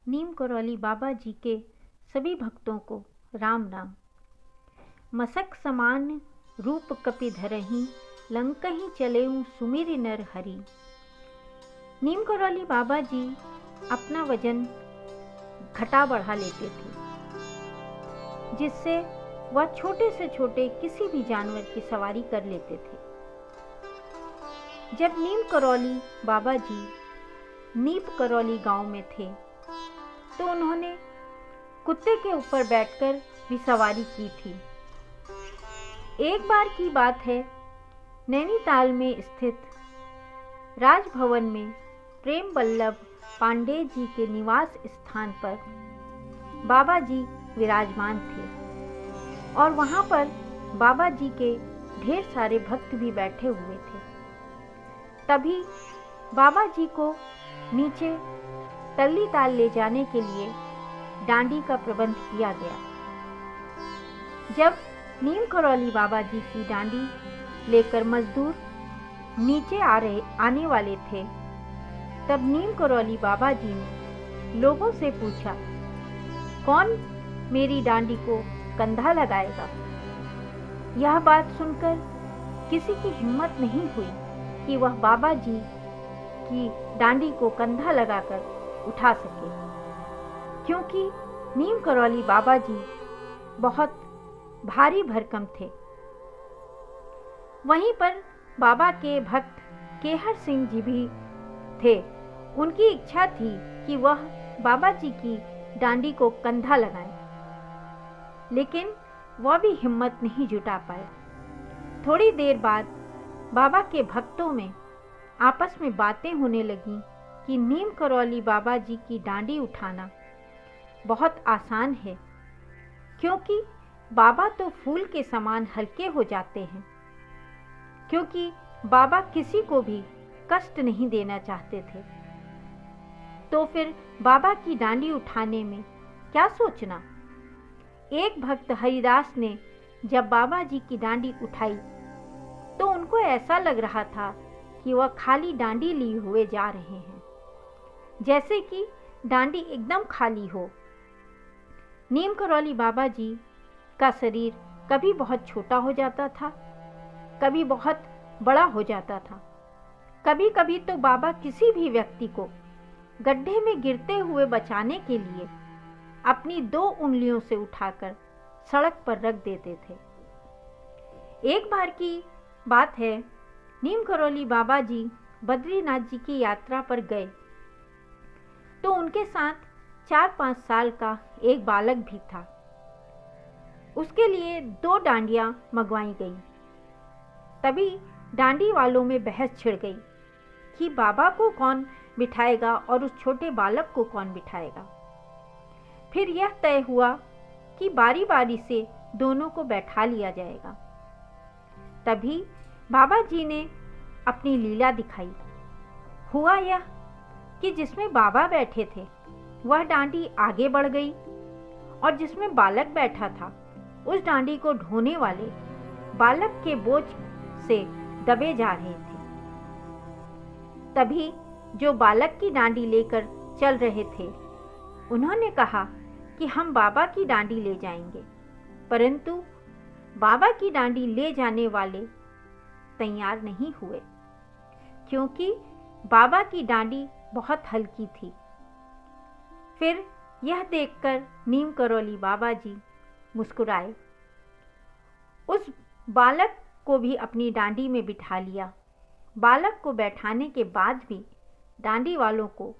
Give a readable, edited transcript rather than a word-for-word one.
नीम करौली बाबा जी के सभी भक्तों को राम नाम। मसक समान रूप कपि धरहि, लंकहि चलेऊ सुमिरि नर हरि। नीम करौली बाबा जी अपना वजन घटा बढ़ा लेते थे, जिससे वह छोटे से छोटे किसी भी जानवर की सवारी कर लेते थे। जब नीम करौली बाबा जी नीप करौली गांव में थे तो उन्होंने कुत्ते के ऊपर बैठकर भी सवारी की थी। एक बार की बात है, नैनीताल में स्थित राजभवन में प्रेम वल्लभ पांडे जी के निवास स्थान पर बाबा जी विराजमान थे और वहां पर बाबा जी के ढेर सारे भक्त भी बैठे हुए थे। तभी बाबा जी को नीचे तल्ली ताल ले जाने के लिए डांडी का प्रबंध किया गया। जब नीम करौली बाबा जी की डांडी लेकर मजदूर नीचे आने वाले थे, तब नीम करौली बाबा जी ने लोगों से पूछा, कौन मेरी डांडी को कंधा लगाएगा? यह बात सुनकर किसी की हिम्मत नहीं हुई कि वह बाबा जी की डांडी को कंधा लगाकर उठा सके, क्योंकि नीम करौली बाबा जी बहुत भारी भरकम थे। वहीं पर बाबा के भक्त केहर सिंह जी भी थे। उनकी इच्छा थी कि वह बाबा जी की डांडी को कंधा लगाएं, लेकिन वह भी हिम्मत नहीं जुटा पाए। थोड़ी देर बाद बाबा के भक्तों में आपस में बातें होने लगीं कि नीम करौली बाबा जी की डांडी उठाना बहुत आसान है, क्योंकि बाबा तो फूल के समान हल्के हो जाते हैं, क्योंकि बाबा किसी को भी कष्ट नहीं देना चाहते थे। तो फिर बाबा की डांडी उठाने में क्या सोचना। एक भक्त हरिदास ने जब बाबा जी की डांडी उठाई तो उनको ऐसा लग रहा था कि वह खाली डांडी लिए हुए जा रहे हैं, जैसे कि डांडी एकदम खाली हो। नीम करौली बाबा जी का शरीर कभी बहुत छोटा हो जाता था, कभी बहुत बड़ा हो जाता था। कभी कभी तो बाबा किसी भी व्यक्ति को गड्ढे में गिरते हुए बचाने के लिए अपनी 2 उंगलियों से उठाकर सड़क पर रख देते थे। एक बार की बात है, नीम करौली बाबा जी बद्रीनाथ जी की यात्रा पर गए तो उनके साथ 4-5 साल का एक बालक भी था। उसके लिए 2 डांडियां मंगवाई गई। तभी डांडी वालों में बहस छिड़ गई कि बाबा को कौन बिठाएगा और उस छोटे बालक को कौन बिठाएगा। फिर यह तय हुआ कि बारी बारी से दोनों को बैठा लिया जाएगा। तभी बाबा जी ने अपनी लीला दिखाई। हुआ यह कि जिसमें बाबा बैठे थे वह डांडी आगे बढ़ गई और जिसमें बालक बैठा था उस डांडी को ढोने वाले बालक के बोझ से दबे जा रहे थे। तभी जो बालक की डांडी लेकर चल रहे थे उन्होंने कहा कि हम बाबा की डांडी ले जाएंगे, परंतु बाबा की डांडी ले जाने वाले तैयार नहीं हुए, क्योंकि बाबा की डांडी बहुत हल्की थी। फिर यह देखकर नीम करौली बाबा जी मुस्कुराए। उस बालक को भी अपनी डांडी में बिठा लिया। बालक को बैठाने के बाद भी डांडी वालों को